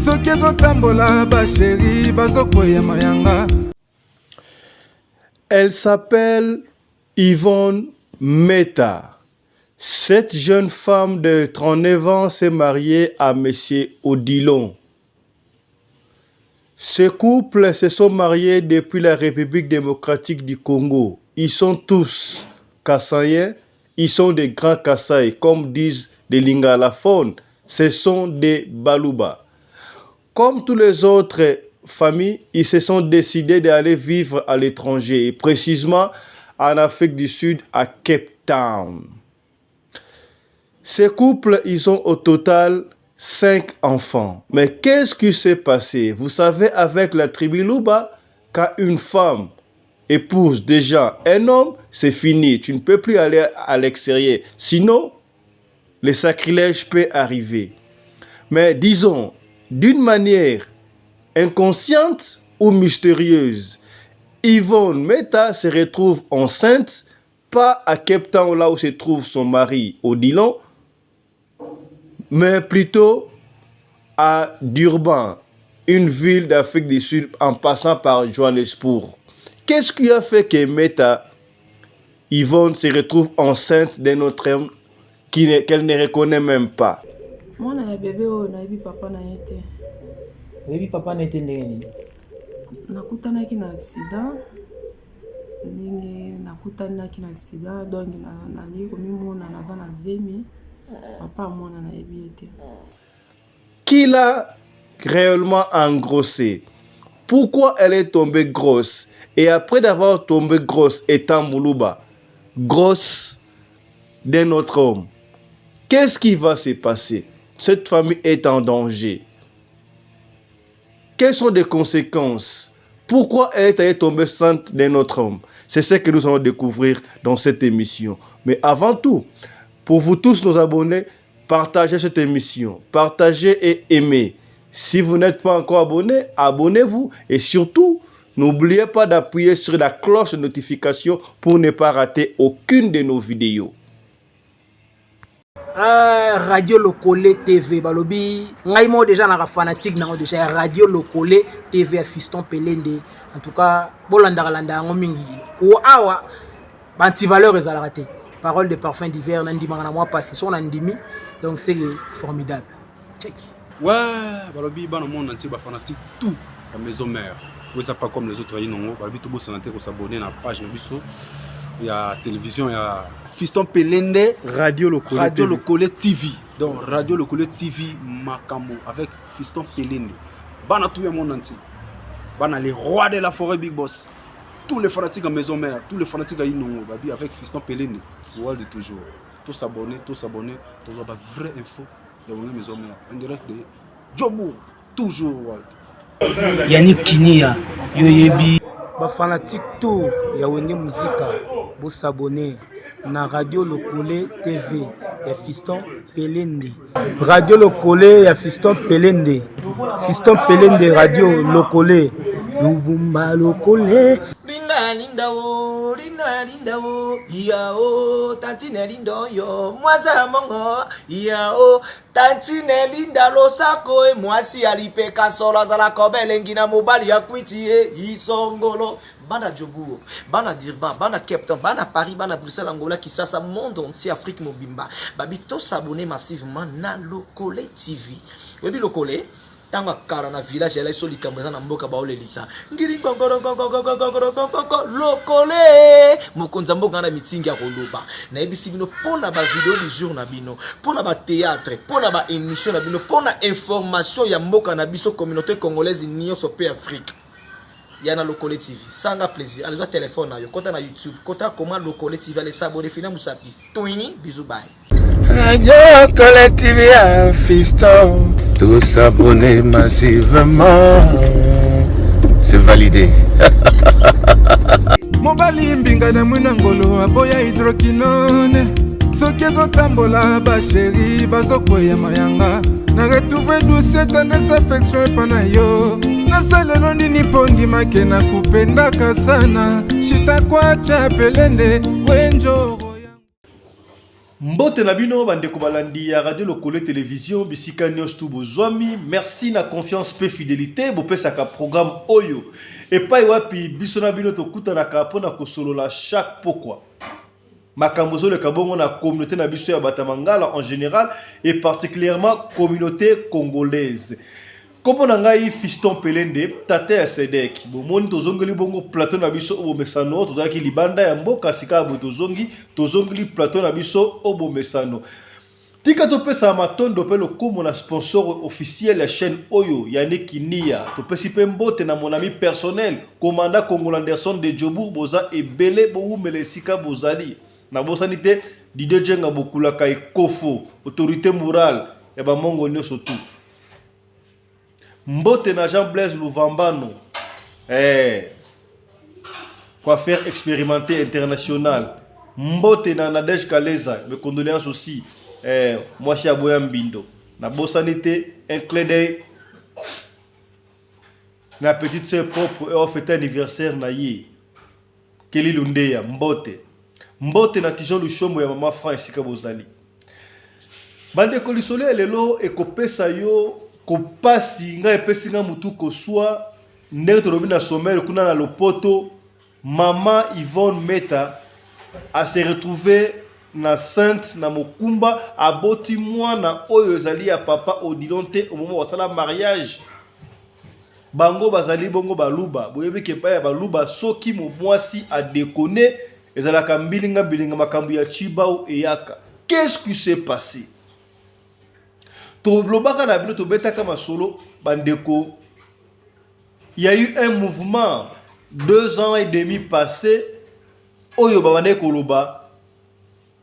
soki ezotambola basheri bazokwea mayanga. Elle s'appelle Yvonne Meta. Cette jeune femme de 39 ans s'est mariée à M. Odilon. Ce couple se sont mariés depuis la République démocratique du Congo. Ils sont tous Kassaïens, ils sont des grands Kassai, comme disent les lingalaphones, ce sont des Baluba. Comme tous les autres familles, ils se sont décidés d'aller vivre à l'étranger, et précisément en Afrique du Sud, à Cape Town. Ces couples, ils ont au total 5 enfants. Mais qu'est-ce qui s'est passé? Vous savez, avec la tribu Luba, quand une femme épouse déjà un homme, c'est fini. Tu ne peux plus aller à l'extérieur. Sinon, le sacrilège peut arriver. Mais disons, d'une manière inconsciente ou mystérieuse, Yvonne Meta se retrouve enceinte, pas à Cape Town, là où se trouve son mari Odilon, mais plutôt à Durban, une ville d'Afrique du Sud, en passant par Johannesburg. Qu'est-ce qui a fait que Meta, Yvonne, se retrouve enceinte d'un autre homme qu'elle ne reconnaît même pas? Moi, je suis bébé, je suis papa. Bébé papa n'était né. Nakutanaki na accident. Nakutanaki na accident, donc nali komimona naza na zemi. Papa mona na ebiete. Qui l'a réellement engrossée? Pourquoi elle est tombée grosse? Et après d'avoir tombé grosse étant Moulouba, grosse d'un autre homme, qu'est-ce qui va se passer? Cette famille est en danger. Quelles sont les conséquences? Pourquoi elle est allée tomber enceinte d'un autre homme? C'est ce que nous allons découvrir dans cette émission. Mais avant tout, pour vous tous nos abonnés, partagez cette émission, partagez et aimez. Si vous n'êtes pas encore abonné, abonnez-vous. Et surtout, n'oubliez pas d'appuyer sur la cloche de notification pour ne pas rater aucune de nos vidéos. Radio Lokole TV balobi ngai mo déjà na fanatique na déjà Radio Lokole TV à Fiston Pelende. En tout cas bolanda landa ngo mingi ko awa banti valeur ezala te. Parole de parfum d'hiver nandi mangana moi passé son andimi, donc c'est formidable. Check. Ouais, balobi bana mon anti ba fanatique tout la maison mère. Vous ça pas comme les autres yinongo balobi to bo santé ko s'abonner na page na biso. Il y a télévision, il y a Fiston Pelende, Radio Lokole TV. Donc Radio Lokole TV Makamo avec Fiston Pelende. Bana tout le monde entier. Bana les rois de la forêt Big Boss. Tous les fanatiques à maison mère, tous les fanatiques à Inongo, babi avec Fiston Pelende. World de toujours. Tous s'abonner, tous avoir vraie info de la maison mère. En direct de Jobour, toujours World. Yannick Kinia, Yoyebi. Ba fanatique tout ya wenge muzika bo s'abonner na Radio Lokole TV ya Fiston Pelende. Radio Lokole ya Fiston Pelende. Fiston Pelende Radio Lokole. Lubumba Lokole. Linda wo yao tantine lindo yo mwaza mongo yao tantine linda losako e mwasi alipeka sola za la kobele ngina mobali ya kwiti e isongolo bana Jobour bana Durban bana Cape Town bana Paris bana Bruxelles Angola Kinshasa monde entier Afrique mobimba babi to s'abonner massivement na Lokole TV. Webi Lokole tanga kara na village elle so likamboza na mboka ba olelisa ngiri ngongoro Lokole mokonza mboka na mitingi ya koloba na ebisi bino pona ba vidéo du jour na bino pona ba théâtre pona ba émission na bino pona information ya mboka na biso communauté congolaise nyonso pe Afrique ya na Lokole TV sanga plaisir allez au téléphone na yo kota na YouTube kota comment Lokole TV allez s'abonner fina musapi twini bisous bye Radio Lokole TV à Fiston. Tous s'abonner massivement. C'est validé. Mobali mbinga na mwina ngolo aboya hydroquinone. Soki ezotambola basheri bazokwea mayanga. Na retrouver douce tendresse affection epana yo. Nasalelo nini pondimake na kupendaka sana. Shita kwacha Pelende wenjo. Mbote na bino bandeko balandi ya radio lokole télévision bisika nyos tu bozwami. Merci na confiance pe fidélité bopesaka programme oyo epai wapi biso na bino tokutanaka mpona kosolola chaque pokwa makambo ezoleka bongo na communauté na biso ya Batamangala en général et particulièrement communauté congolaise. Comme on a eu Fiston Pelende, tate ya Sedek. Bomoni tozongeli bongo plateau na biso obo mesano, tozaki libanda ya mboka sika bo tozongeli plateau na biso obo mesano. Tika topesa matondo pe le comme na sponsor officiel la chaîne Oyo, Yannick Kinia. Topesi pe mbote na mon ami personnel, commandant Congol Anderson de Djobour Boza et Belé Boou Melesika Bozali. Na bosanité Didier Djenga Bokula Kai Kofo, autorité morale, et ba mongo nyoso tout. Mbote na Jean-Blaise Louvambano, coiffeur expérimenté international. Mbote na Nadej Kaleza, mes condoléances aussi. Moi, je suis Aboya Mbindo. Na bosanité, un clin d'œil. Na petite sœur propre, et on fête anniversaire na ye. Kelly Lundeya, Mbote. Mbote na Tijon Lushombo ya maman Fran Sika Bozali. Bande kolisole lelo ekopesa yo kopasi nga epesi nga mutu koswa ndenge tolobi na sommaire kuna na lopoto maman Yvonne Meta a se retrouver na Sainte na Mokumba aboti mwana oyo ezali ya papa Odilonte au moment wasala mariage bango bazali bongo baluba boyebi ke pa ya baluba soki mo mwasi a déconné ezalaka mbilinga makambu ya Chibao eyaka. Qu'est-ce qui s'est passé? Il y a eu un mouvement 2 ans et demi passé.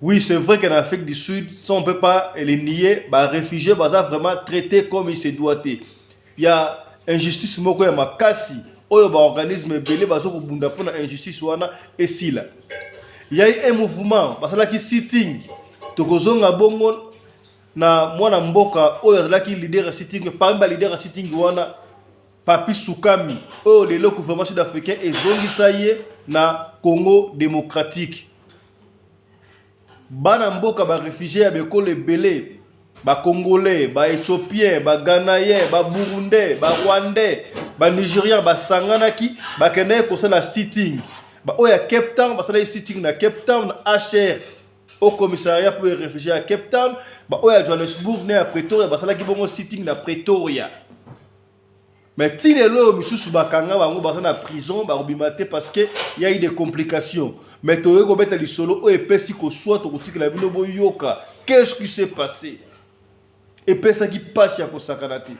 Oui, c'est vrai qu'en Afrique du Sud, ça on ne peut pas les nier, les réfugiés sont vraiment traités comme il se doit. Il y a injustice, il y a makasi, il y a un organisme belé, il y a injustice et si là. Il y a eu un mouvement, parce que sitting, tokozonga bongo na mwana mboka oyo azalaki leader sitting parmi leader sitting wana Papi Soukami oyo lelo gouvernement sud-africain ezongisa ye na Congo démocratique. Bana mboka ba réfugiés ya bekolo ebele ba congolais, ba éthiopiens, ba ghanéens, ba burundais, ba rwandais, ba nigériens ba sanganaki ba kende ko sala sitting. Ba oya Cape Town ba sala sitting na Cape Town na HR au commissariat pour les réfugiés à Cape Town, bah oya Johannesburg né à Pretoria, bah ça là qui vont sitting na Pretoria. Mais si les lois misusu bakanga bango bah na prison bah obimate parce que il y a eu des complications. Mais toye ko beta li solo o epesi ko soit to kotika la bino boyoka. Qu'est-ce qui s'est passé? Et pesa qui passe ya ko sakanati.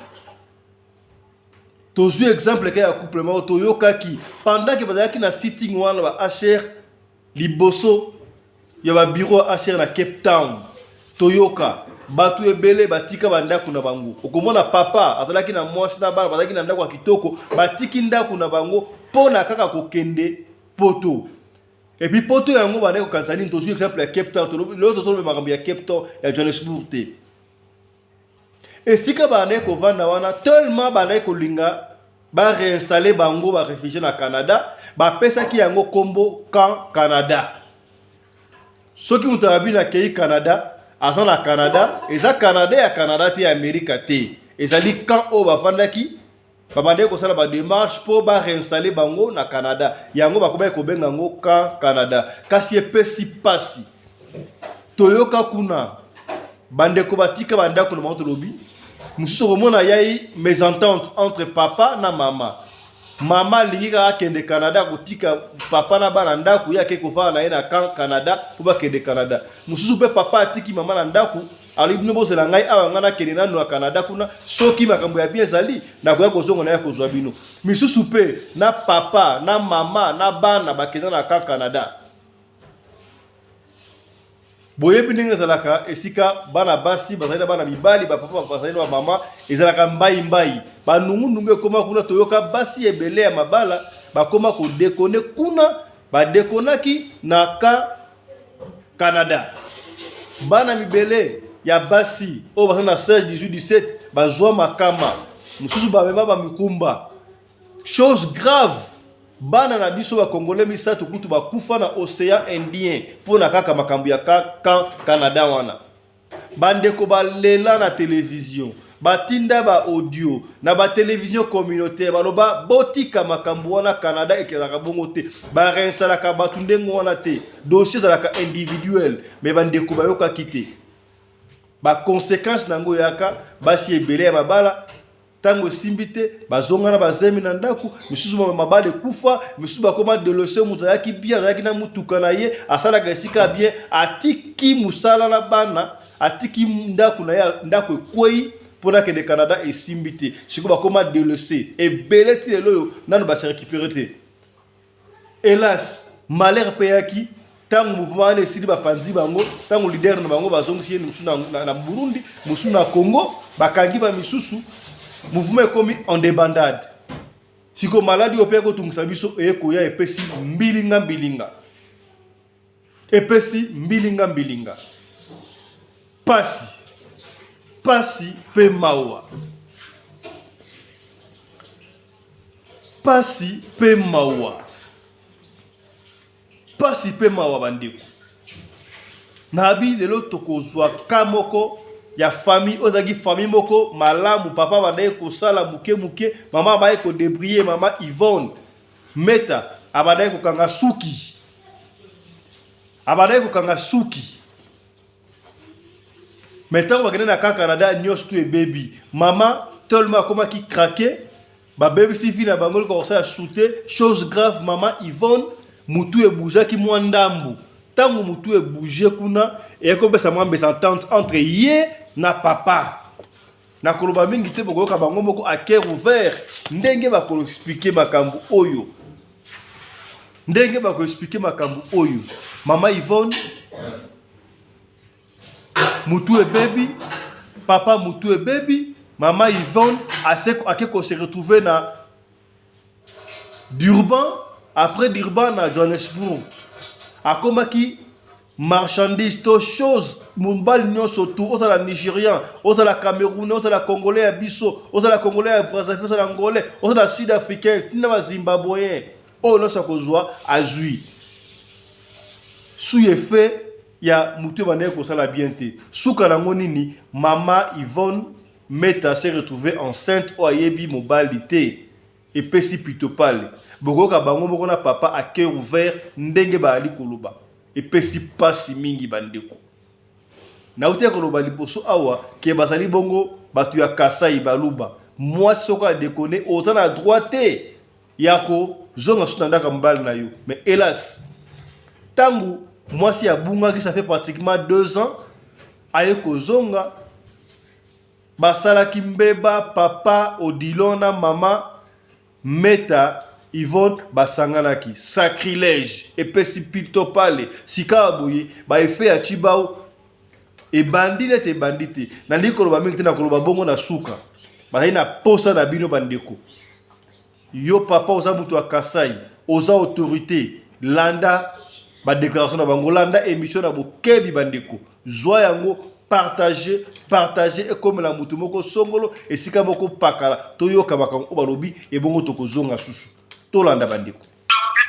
Tozu exemple que ya couplement toyoka qui pendant que bazaki na sitting wana ba HR liboso il y a un bureau HR na Cape Town. Toyoka. Batu ebele batika bandaku na bango. Okomona papa azalaki na mwasi na bana bazalaki na ndako ya kitoko batiki ndaku na bango pona kaka kokende poto. Et puis poto yango bana ko kansani tozu exemple ya Cape Town. L'autre tozo makambo ya Cape Town ya Johannesburg te. Et sika bana ko vanda wana tellement bana ko linga ba réinstaller bango ba réfugiés na Canada, ba pesa ki yango kombo Camp Canada. Ceux qui ont habité au Canada, à la Canada, et ça Canada et Canada et Amérique et ça dit quand on va faire qui, babande ko sala ba démarche pour ba réinstaller bango na Canada. Yango ba koba ko bengango Camp Canada. Kasi epesi pasi. Toyoka kuna bande ko batika banda ko na lobi. Mususu komona yayi mésentente entre papa na mama. Mama linga kende Canada kotika papa na bana ndaku yake kova na ina Camp Canada pour kende Canada. Mususu pe papa atiki mama na ndaku ali bino zela ngai awa ngana kende na no Canada kuna soki makambo ya bien zali na ko kozonga na ya kozwa bino. Mususu pe na papa na mama na bana bakenda na Camp Canada. Boyebi ninga zalaka esika bana basi bazali bana mibali ba papa bazali na mama ezalaka mbai ba nungu koma kuna toyoka basi ebele ya mabala ba koma ko déconner kuna ba dékonaki na Canada. Bana mibele ya basi o bazali na 16 18 17 bazwa makama mususu ba mema ba mikumba. Chose grave bana na biso ba congolais misato kutu ba kufa na océan Indien pona kaka makambu ya Canada wana. Bandeko ba lela na télévision, batinda ba audio na ba télévision communautaire baloba botika makambu wana Canada ekelaka bongo te, ba réinstallaka batu ndengo wana te, dossier zalaka individuel, mais bandeko ba yoka kite. Ba conséquence nango yaka basi ebele ya mabala tango simbite bazonga na bazemi na ndaku misusu mabale kufa misusu bakoma delose mutu yaki bia yaki na mutuka na ye asala gasika bien atiki musala na bana atiki ndaku na ya ndaku ekwei pona ke de Canada esimbite siko bakoma delose ebele ti lelo nanu ba se récupérer te. Hélas malheur peyaki tango mouvement ne sili bapanzi bango tango leader na bango bazongisi musu na Burundi musu na Congo bakangi ba misusu mouvement comme en débandade. Si ko maladi opeko tungisa biso ekoya epesi mbilinga. Epesi mbilinga. Pasi pe mawa. Pasi pe mawa bandeko. Nabi lelo tokozwa kamoko ya famille ozaki famille moko malamu papa banaye ko sala muke mama baye ko débrouiller mama Yvonne Meta abanaye ko kanga suki Meta ko bakene na Canada nyos tu e baby mama tellement koma ki craquer ba baby si fina bangol ko sa shooter chose grave mama Yvonne mutu e bouger ki mwandambu tango mutu e bouger kuna et ko besa mwambe s'entente entre ye na papa na koloba mingi te boko ka bango moko a cœur ouvert ndenge ba ko expliquer makambu oyo mama Yvonne mutu e baby papa mutu e baby mama Yvonne ko se retrouver na Durban après Durban na Johannesburg akomaki marchandise to chose mumbali nyonso tout autre la Nigérian autre la Camerounais autre la Congolais biso autre la Congolais ya Brazzaville autre la Angolais autre la Sud-Africain tina ba Zimbabween o no sakozwa azui sous effet ya mutu banaye ko sala bien te suka nango nini mama Yvonne Meta s'est retrouvée enceinte o ayebi mobali te et pesi pitopale bokoka bango moko na papa a cœur ouvert ndenge ba ali koloba et pesi pasi mingi bandeko na utia koloba liboso awa ke bazali bongo batu ya Kasai baluba moi soko a déconner autant à droite yako zonga sunandaka mbali na yo mais hélas tangu moi si ya bunga qui ça fait pratiquement 2 ans ayeko zonga basala kimbeba papa Odilona mama Meta Yvonne basanganaki sacrilège et precipito pale sikaboye ba effet ya chibao e bandine te bandite na likolo ba mingi te na koloba bongo na suka ba ina posa na bino bandeko yo papa oza mutu a Kasai oza autorité landa ba déclaration na bango landa émission na bokebi bandeko zwa yango partager et comme la mutu moko songolo et sika moko pakala toyoka makango balobi e bongo tokozonga susu tolanda bandeko.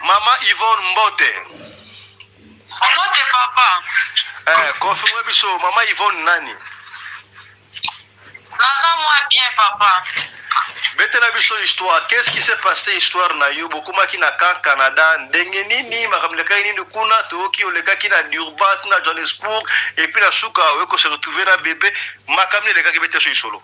Mama Yvonne Mbote. Mbote papa. Confirmez biso Mama Yvonne nani? Naza moi bien papa. Betela biso histoire, qu'est-ce qui s'est passé histoire na yo bokuma ki na Canada ndenge nini makamleka nini kuna toki oleka ki na Durban na Johannesburg et puis na suka weko se retrouver na bébé makamne leka ki bete so isolo.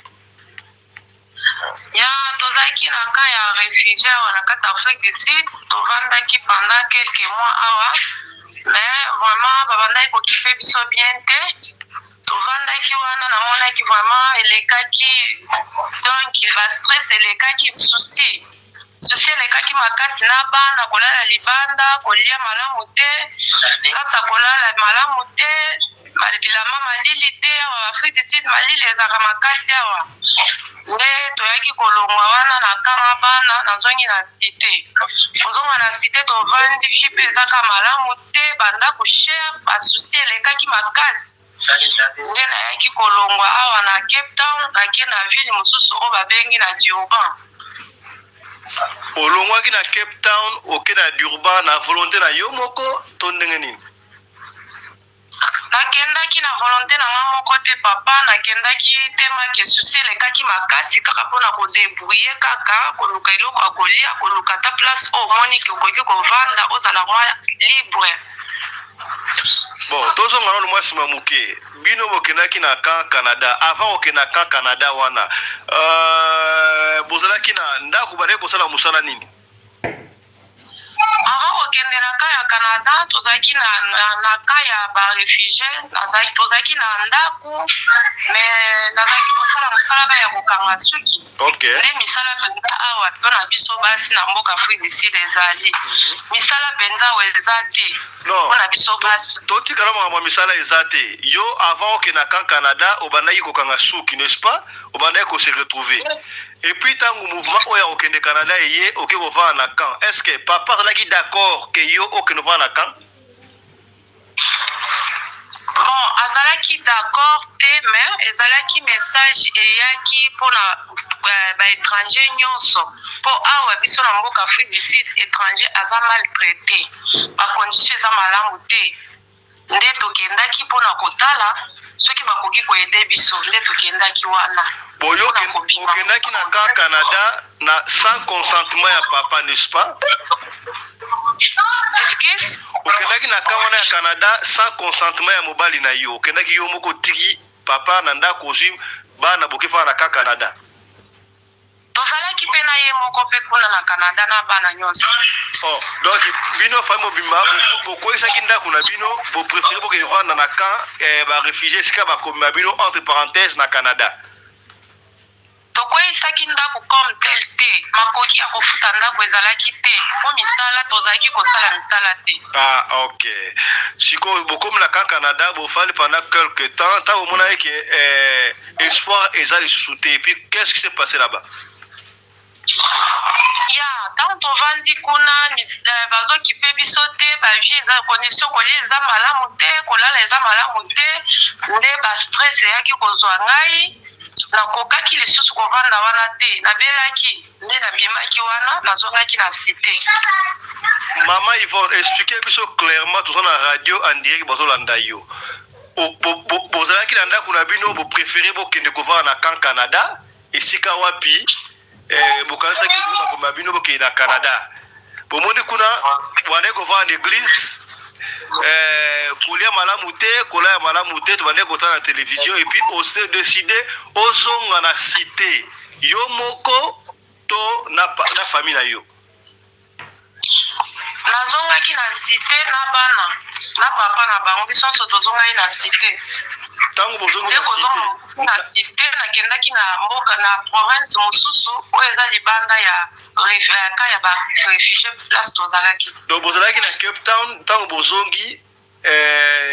Ya tozaki na ka ya réfugié na kati Afrique du Sud tovandaki pendant quelques mois awa mais vraiment babandaki kokipe biso bien te tovandaki wana namonaki vraiment elekaki donc ba stress elekaki souci elekaki makasi na bana kolala libanda kolia malamu te kasa kolala malamu te bilamba malili te awa Afrique du Sud malili ezaka makasi awa nde toyaki kolongwa wana na kama bana nazongi na cité ozonga na cité tovandi vipe ezaka malamu te bandako cher basusi elekaki makasi nde nayaki kolongwa awa na Cape Town nake na ville mosusu oyo babengi na Durban olongwaki na Cape Town oke na Durban na volonté na yo moko to ndenge nini? Nakendaki na volonté na nga moko te papa, nakendaki te make susi elekaki makasi kaka mpona kodebrouiller kaka koluka eloko ya kolia, koluka ta place omoni ke okoki kovanda ozala mwa libre. Bon, tozonga nano mwasi mamuke bino bokendaki na kan Canada avant okenda kan Canada wana bozalaki na ndako bade kosala musala nini? Avant okende na ka ya Canada tozalaki na ka ya ba réfugié, tozalaki na ndako mais nazalaki kosala musala ya kokanga suki. Okay. Nde misala penza awa mpona biso basi na mboka Afrique du Sud ezali. Misala penza weza te. Non. Mpona biso basi. Totikala makambo misala eza te. Yo avant okenda kan Canada obandaki kokanga suki, n'est-ce pas? Obandaki ko se retrouver. Et puis tango mouvement oya okende Canada eye oke kovaa na kan. Est-ce que papa azalaki d'accord que yo okende kovaa na kan? Bon, azalaki d'accord te, mais ezalaki message eyaki mpona ba étranger nyonso. Po awa biso na mboka Afrique du Sud étranger aza maltraité. Ba condition eza malamu te. Nde tokendaki mpona kotala soki bakoki koyede biso, nde tokendaki wana. Boyo okendaki na kan Canada na sans consentement ya papa, n'est-ce pas? Excuse? Okendaki na kan wana ya Canada sans consentement ya mobali na yo. Okendaki yo moko tiki papa na ndako ozwi bana bokefa na kan Canada. Tozalaki pe na ye moko pe kuna na Canada na bana nyonso. Oh, donc bino fa mobimba boko esaki ndako na bino bo préférer boke vendre na kan ba réfugié sika ba komba bino entre parenthèses na Canada. Tokoyisaki ndako comme tel te, makoki ya kofuta ndako ezalaki te, po misala tozalaki kosala misala te. Ah, ok. Siko bokom na kan Canada bo fali pendant quelque temps, ta omona que espoir ezali souté. Et puis qu'est-ce qui s'est passé là-bas? Ya, tant tovandi kuna bazokipe biso te, bavie eza condition kolia eza malamu te, kolala eza malamu te, nde ba stress eyaki kozwa ngai. Nakokaki lisusu kovanda wana te, nabelaki nde nabimaki wana nazongaki na cité. Maman Yvonne, expliquez biso clairement tout ça na radio en direct bazolanda yo. Bozalaki na ndako na bino bo préférer bokende kovanda na kan Canada esika wapi bokanisaki bakoma bino bokende na Canada. Bomoni kuna wane kovanda église kolia malamu te, kolaya malamu te, tobande kotala na télévision et puis on s'est décidé ozonga na cité yo moko to na famille na yo. Nazongaki na cité na bana na papa na bango biso so tozongaki na cité. Tango bozonga na cité nakendaki na mboka na province mosusu oyo eza libanda ya ba réfugié place tozalaki. Donc bozalaki na Cape Town tango bozongi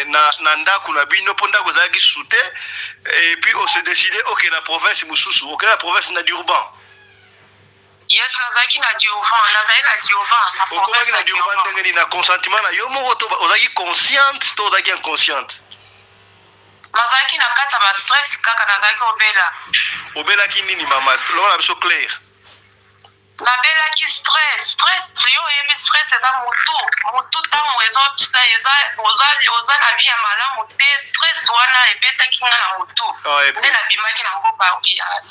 na ndako na bino po ndako ezalaki soute et puis on s'est décidé ok na province mosusu ok na province na Durban. Yes, nazalaki na Durban, nazalaki na Durban na province na Durban ndenge na consentement na yo moko to ozalaki consciente to ozalaki inconsciente? Nazalaki na kati ya ba stress kaka nazalaki obela. Obelaki nini mama? Longa na biso clair. Nabelaki stress yo yebi stress eza mutu tango ezopisa oza na vie ya malamu te, stress wana ebetaki nga na mutu. Nde nabimaki na mboka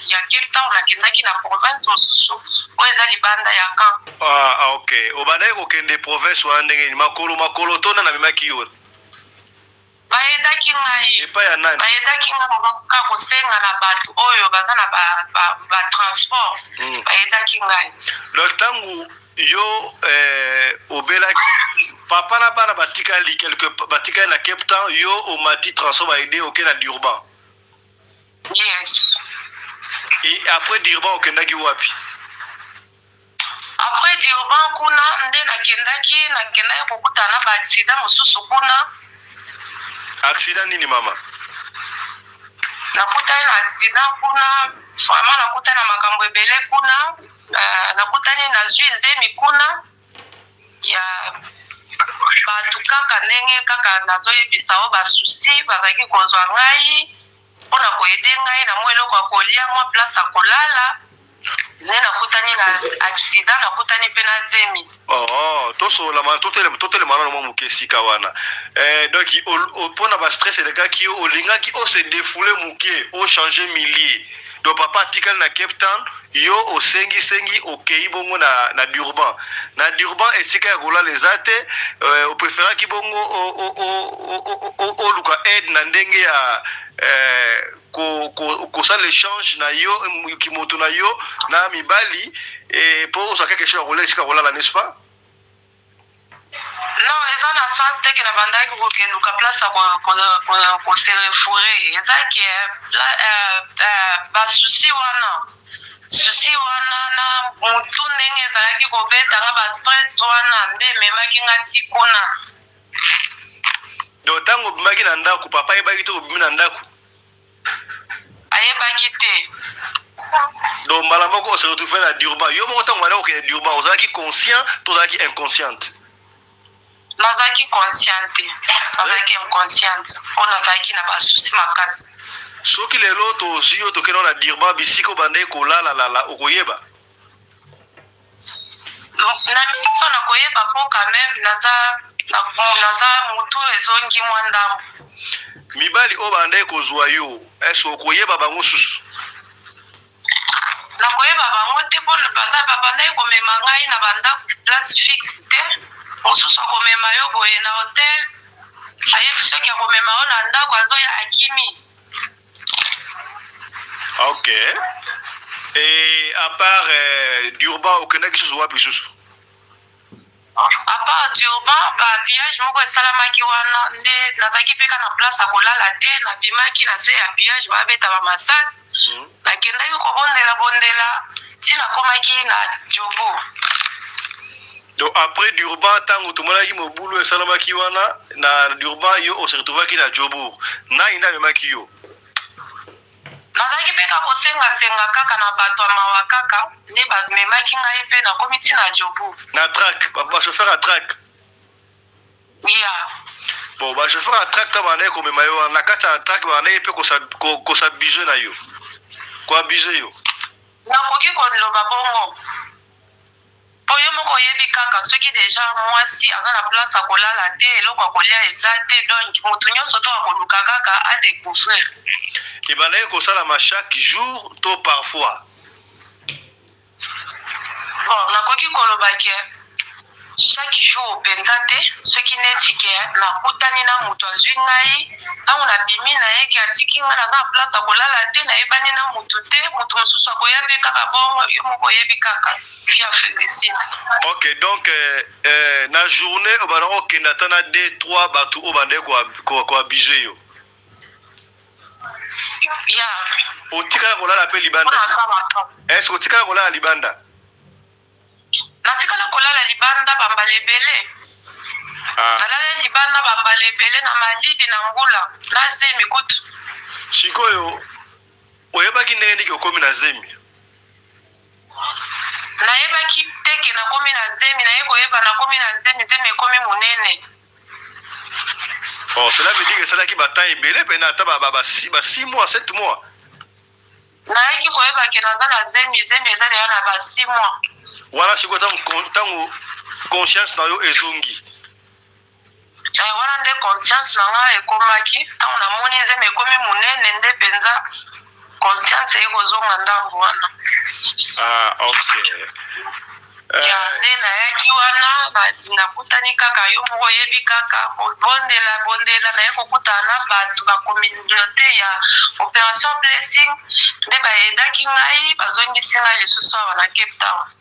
ya Cape Town nakendaki na province mosusu oyo eza libanda ya kan. Ah, ok. Obandaki kokende province wana ndenge nini? Makolo to na nabimaki yo? Bayedaki ngai. Epa ya nani? Bayedaki nga mabaka kosenga na bato oyo baza na ba transport. Bayedaki ngai. Le tango yo obelaki papa na bana batikali batikali na Cape Town yo omati transport baide oke na Durban. Yes. Et après Durban okendaki wapi? Après Durban kuna nde nakendaki kokutana ba accident mosusu kuna. Accident nini mama? Nakutani na accident kuna, vraiment nakutani na makambo ebele kuna, nakutani na zemi kuna ya batu kaka ndenge kaka nazoyebisa o basusi bazalaki kozwa ngai mpona koyede ngai na mwa eloko ya kolia mwa place ya kolala. Nde nakutani na accident nakutani mpe na zemi. Tosolama totelema nano mwa moke esika wana. Donc mpona bastress elekaki yo olingaki ose défoule moke ochange millier. Donc papa atikali na Cape Town yo osengi okei bongo na Durban. Na Durban esika ya kolala eza te, opréféraki bongo oluka aide na ndenge ya kosala l'échange na yo kimoto na yo na mibali po ozwa quelque chose ya kolela esika kolala, n'est-ce pas? Non, eza na sens te ke na bandaki kokeluka place ya kose refoure. Eza ke basusi wana na mutu ndenge ezalaki kobetanga bastress wana nde ememaki nga ti kuna. Donc ntango obimaki na ndako papa ayebaki te obimi na ndako? Ayebaki te. Donc mbala moko ose retrouve na Durban. Yo moko ntango bandaki okende Durban ozalaki conscient to ozalaki inconsciente? Nazalaki consciente, nazalaki inconsciente, mpo nazalaki na basusi makasi. Soki lelo tozwi yo tokende na Durban bisika obandaki kolala okoyeba? Na miso nakoyeba mpo quand même naza mutu ezongi mwa ndambo. Mibali oyo bandaki kozwa yo ese okoyeba bango susu? Nakoyeba bango te mpo bandaki komema ngai na bandako place fixe te. Mosusu akomema yo boye na hotel, ayebi soki akomema yo na ndako azoya akimi. Ok. Et à part Durban okendaki susu wapi susu? À part Durban bapillage moko esalamaki wana nde nazalaki mpeka na place akolala te, nabimaki na se ya pillage babeta bamasasi. Nakendaki kobondela ntina nakomaki na Jobo. Donc après Durban tango tomonaki mobulu esalamaki wana na Durban yo ose retrouvaki na Jobour. Nani nde amemaki yo? Nazalaki mpeka kosenga kaka na bato ya mawa kaka nde bamemaki ngai mpe nakomi ti na Jobour. Na track, bachauffeur à track? Yeah. Bon, bachauffeur à track ta bandaki komema yo wana na kati ya track bandaki mpe kosabuse na yo, koabuse yo? Nakoki koloba bongo. Po yo moko oyebi kaka soki deja mwasi aza na place akolala te eloko akolia eza te, donc motu nyonso to akoluka kaka adécouvrir. Ebandaki kosalama chaque jour to parfois? Bon, nakoki koloba ke chaque jour penza te, soki neti ke nakutani na moto azwi ngai ntango nabimi na ye ke atiki ngai naza na place akolala te nayebani na motu te, moto mosusu akoya mpe kaka bongo yo moko oyebi kaka via Afrique du Sud. Ok, donc na journée obandaki okende ata na 2-3 bato oyo bandaki koabuse yo? Ya. Otikala kolala mpe libanda? Est-ce que otikala kolala libanda? Natikala kolala libanda bambala ebele. Nalala libanda bambala ebele na Malili na Ngula na Zemi kutu. Sikoyo oyebaki ndenge ndenge okomi na Zemi? Nayebaki teke nakomi na Zemi, naye koyeba nakomi na Zemi ekomi monene. Oh, cela veut dire que esalaki batan ebele mpe na ata ba 6 mois 7 mois? Nayeki koyeba ke naza na Zemi eza deya na ba 6 mois. Wana sikoyo ntango conscience na yo ezongi? Wana nde conscience na nga ekomaki ntango namoni Zemi ekomi monene nde mpenza conscience ekozonga ndambo wana. Ok. Ya nde nayaki wana nakutani kaka yo moko oyebi kaka bondela naye kokutana na bato bacommunauté ya Opération Blessing nde bayedaki ngai bazongisi ngai lisusu awa na Cape Town.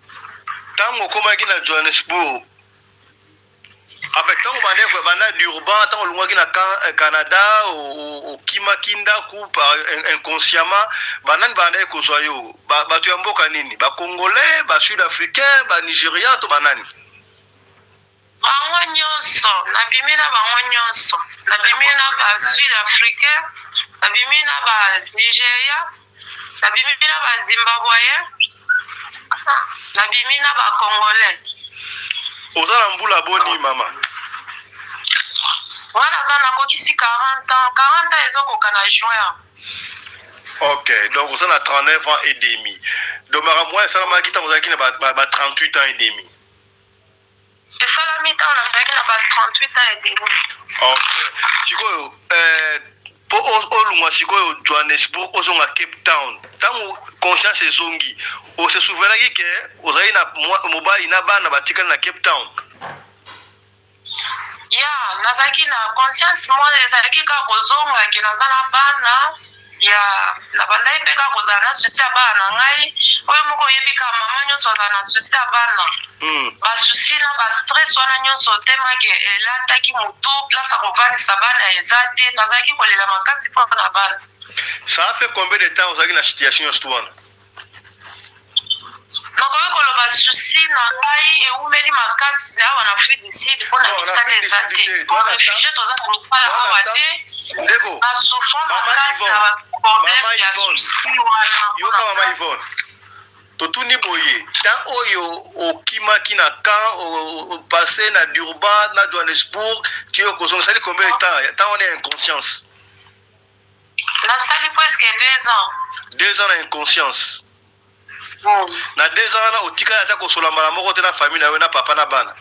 Ntango okomaki na Johannesburg, avec ntango banda Durban, ntango olongwaki na Canada okimaki ndako inconsciemment, banani bandaki kozwa yo? Bato ya mboka nini? Bacongolais, basud-africain, banigérian to banani? Bango nyonso, nabimi na bango nyonso. Nabimi na basud-africain, nabimi na banigéria, nabimi na bazimbabwéen, nabimi na bacongolais. Oza na mbula boni mama? Wana za nakokisi 40 ans. 40 ans ezokoka na juin. Ok, donc oza na 39 ans et demi. donc makamwa salama ki tango zaki na ba 38 ans et demi. Et salami ta on a na ba 38 ans et demi. OK. Sikoyo po olungwa sikoyo Johannesburg ozonga Cape Town. Tango conscience ezongi, o se souvenaki ke ozali na mobali na bana batikali na Cape Town. Ya, nazaki na conscience moi ezalaki ka kozonga ke nazala bana ya na bandai pe ka kozala na susi ya bana ngai oyo moko yebika mama nyonso azala na susi ya bana basusi na bastress wana nyonso temake elataki motu place akovanisa bana eza te nazalaki kolela makasi mpo na bana. Ça a fait combien de temps ozalaki na situation nyonso wana? nakoki koloba susi na ngai eumeli makasi awa na Afrique du Sud mpo na misala eza te barefugie toza na mosala awa te basouffra makasi na baproblème ya susi wana. Yoka mama Yvonne totuni boye tant oyo okimaki na camp passé na Durban na Johannesburg tu es kozonga sali combien de temps on est inconscience? nasali presque 2 ans. 2 ans na inconscience. Na 2 ans na otika ata kosola mala moko te na famille na we na papa na bana.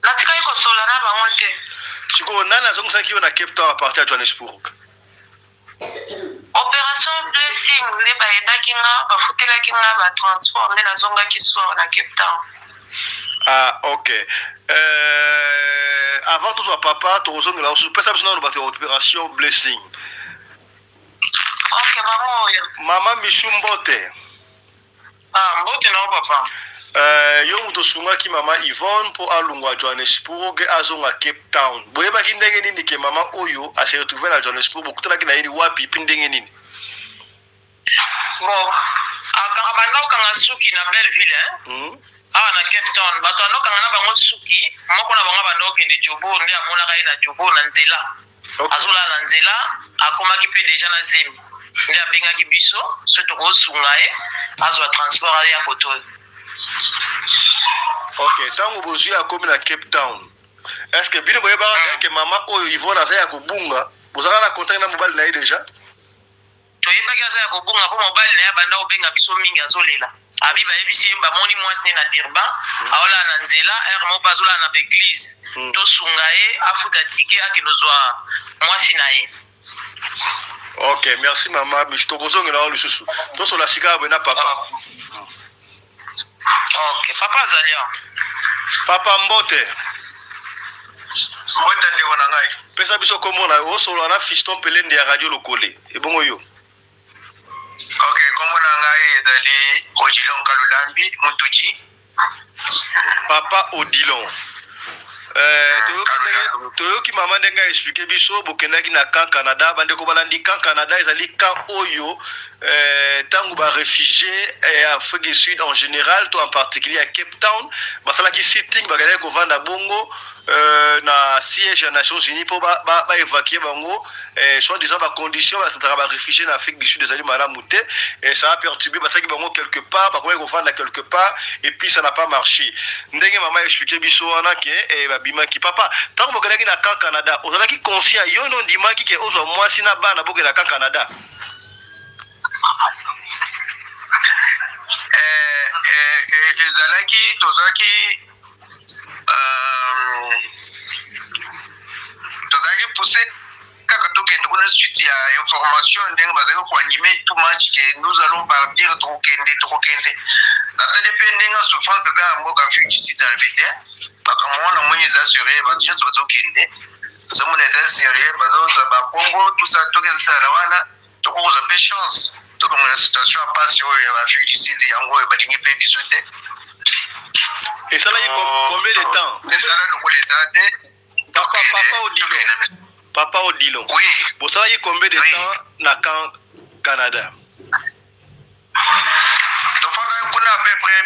Natika kosola na bango te. Siko nani azongisaki yo na Cape Town à partir de Johannesburg? Opération Blessing nde bayedaki nga bafutelaki nga batransport nde nazongaki soir na Cape Town. Ah, ok. Avant tout ça, papa, tu as besoin de opération Blessing. Ok, maman. Maman Michou Mbote. Ah, Mbote non, papa. Yo muto sunga ki mama Yvonne pour alungwa Johannesburg azonga Cape Town. Boyeba ki ndenge nini ke mama oyo a se retrouver na Johannesburg bokutana ki na yini wapi pindenge nini? Bon, akabanda kanga suki na Belleville hein. Ah na Cape Town bato anokanga na bango suki moko na bango bando kende Jobo ndi amona kai na Jobo na nzela. Azola na nzela akomaki pe déjà na zemi. Ndi abengaki biso so to ko sunga e azwa transport ya koto. Ok, tango bozui akomi na Cape Town. Est-ce que bino boyeba que mama oyo Yvonne azaya kobunga, bozala na contact na mobile na ye déjà? Toyebaki azaya kobunga po mobile na ya banda obenga biso mingi azolela. Abi ba ebisi ba moni mwasi na Durban, aola na nzela, mo bazola na église. To sunga e afuta ticket akinozwa mwasi na ye. Ok, merci maman, mais je te bozonga na lususu. To so la sika bena papa. Ok, papa Zalia. Papa Mbote. Mbote ndeko na ngai. Pesa biso komona o solo na Fiston Pelende ya radio lokole. E bongo yo. Ok, komona ngai ezali Odilon Kalulambi Mutuji. Papa Odilon. Toyoki mama ndenga expliquer biso bokendaki na camp Canada bandeko balandi camp Canada ezali camp oyo tango ba réfugié à Afrique du Sud en général to en particulier à Cape Town basalaki sitting bagala ko vanda bongo na siège des Nations Unies pour ba évacuer bango soit disant ba condition ba réfugié na Afrique du Sud ezali malamu te et ça a perturbé basaki bango quelque part ba ko vanda quelque part et puis ça n'a pas marché ndenge mama expliquer biso wana ke ba bimaki papa tango bokelaki na camp Canada ozalaki conscient yo ndo ndimaki ke ozwa mwasi na bana bokela camp Canada ezalaki tozalaki poussé kaka tokende kuna suite ya information ndenge bazalaki koanime tout match que nous allons partir tokokende natali mpe ndenge souffrance kaka mboka Afrique du Sud arrivé te makambo wana moni eza sérieux bato nyonso bazokende ozomona eza sérieux bazozwa bakongo tout ça tokezala wana tokokozwa mpe chance tokomona situation ya pasi oyo ya Afrique du Sud yango oyo balingi mpe biso te esalaki combien de temps esala lokola eza te Papa Odilon. Oui. Vous savez combien de temps na camp Canada? Donc pendant qu'on a à peu près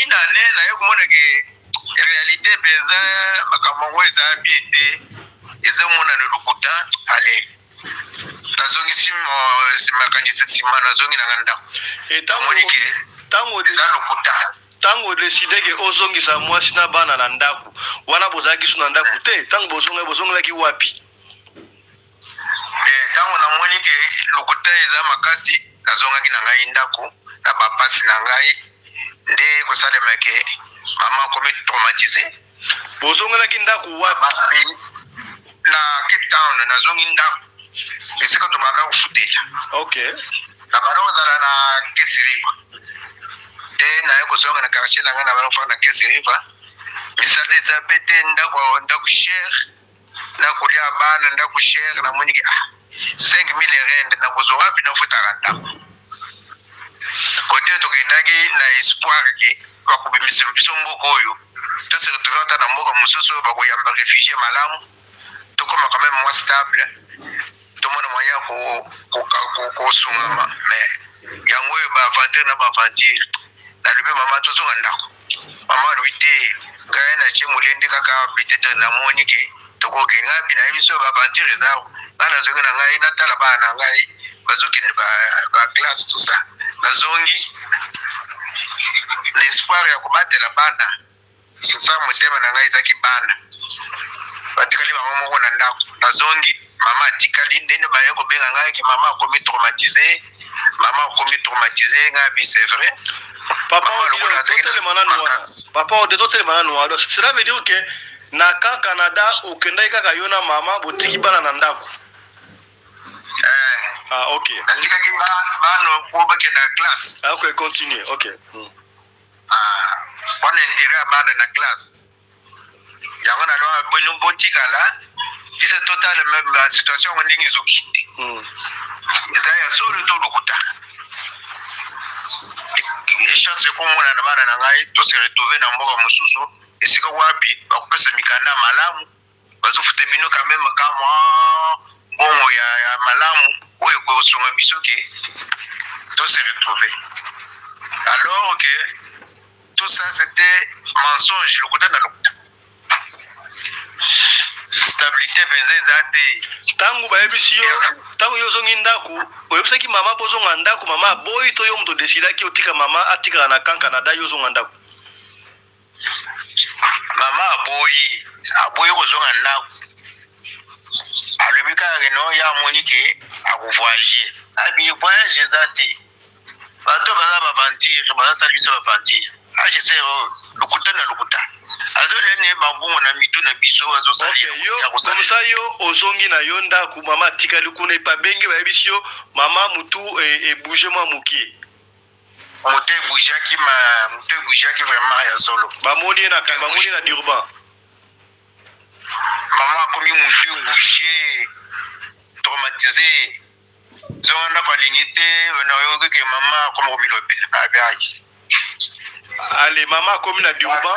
une année là yo komona ke réalité beza makambo eza bien te eza mona le lokuta allez nazongi simakanisa sima nazongi na nganda et tango eza lokuta tango décider que ozongisa mwasi na bana na ndako wana bozaki suna ndako te tango bozongaki wapi tango na moni ke lokuta eza makasi nazongaki na ngai ndako na bapasi na ngai nde kosalemake mama akomi traumatisé. Bozongelaki ndako wapi? Na Cape Town nazongi ndako esika tobanda kofutela. Okay. Na bana kozala na Kesiriva nde naye kozonga na quartier na ngai na bana kofaka na Kesiriva. Misala eza pe te ndako chere na kolia bana ndako chere namoniki 5000 rende nakozwa wapi nafutaka ndako. Kote tokendaki na espoir ke bakobimisa biso mboka oyo tose retrouve ata na mboka mosusu bakoyamba réfugié malamu tokoma quand même moins stable tomona moyen kosungama mais yango oyo baaventure na baaventure nalobi mama tozonga ndako mama alobi te ngai natie molende kaka peut-être namoni ke tokoki ngai mbi nayebi so baaventure ezao ngai nazongi na ngai natala bana na ngai bazokende baclasse tout ça nazongi l'espoir ya kobatela bana sisa motema na ngai ezaki bana batikali bango moko na ndako nazongi mama atikali ndenge baye kobenga ngai ke mama akomi traumatisé ngai bi c'est vrai. Papa otelema nanu wana. Cela veut dire que na ka Canada okendai kaka yo na mama botiki bana na ndako. Ah, ok. Natikaki bana po bakenda classe. Ah, ok, continue. Ok. Wana intérêt ya bana na classe yango na loa bwino botikala ise total même la situation ndenge ezokite eza ya solo to lukuta chance komona na bana na ngai to se retrouver na mboka mosusu esika wapi bakopesa mikanda malamu bazofuta bino quand même kama bongo ya malamu oyo kosunga biso ke to se retrouver alors que tout ça c'était mensonge lokuta na lokuta stabilité benze zate tangu bayebisi yo tangu yo zongi ndako oyebisaki mama bozonga ndako mama boyi to yo muto decidaki otika mama atika na Canada yo zonga ndako mama aboyi kozonga ndako alobika reno ya monike akuvoyager abi voyage zate bato baza baventure bazasala biso baventure ajise lokuta na lokuta azolene babongo na mitu na biso azosali yokomusa yo ozongi na yo ndako mama atikali kuna epa bengi bayebisi yo mama mutu ebouge mwa mokie moto ebougeaki vraiment ya solo bamoni na Durban mama akomi mutu ebouge traumatisé zonga ndako alingi te nayokeke mama akoma komilopela abiaki. Allez, maman comme na Durban.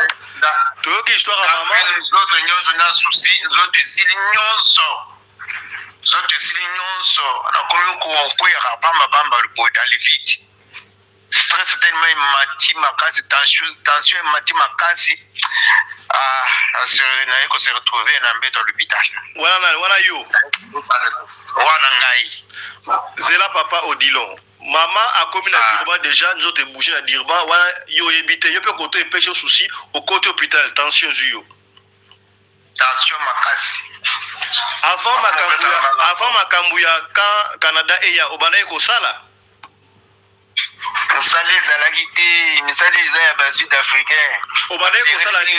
Tu veux que histoire à maman? Zote nyonso na souci, zote sili nyonso. Na komi ko ya pamba le aller vite. Stress tellement mati makasi tension mati makasi. Na yeko se retrouver na mbeto l'hôpital. Wana yo. Wana ngai. Zela papa Odilon. Maman a commis na Durban déjà, nous autres bougé na Durban, wana yo ebité, yo peut côté pêche souci au côté hôpital, tension zuyo. Tension makasi. Avant makambu ya Canada et ya obana ko sala. Musali zalaki te, misali za ya ba sud-africain. Obana ko sala ni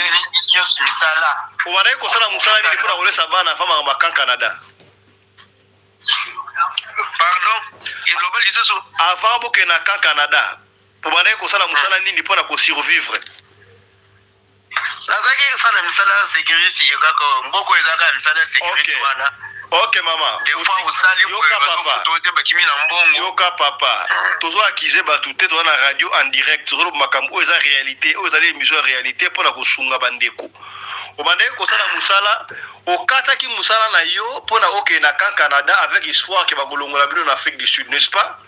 misala. Obana ko sala musala ni pour kolesa bana fama ba Canada. Pardon, il global disait ça. Avant boke na Canada, pour bana ko sala musala nini pour na survivre. Nazaki sala misala sécurité yokako mboko ezaka misala sécurité wana. OK maman. Des fois usali yoka bakimi na mbongo. Yoka papa. Tozo akize batu te to na radio en direct, tozo makambo eza réalité, eza émission réalité pour na kosunga bandeko. Obandeko kosala musala okataki musala na yo pona oke na Canada avec espoir que bagolongola bino en Afrique du Sud, n'est-ce pas?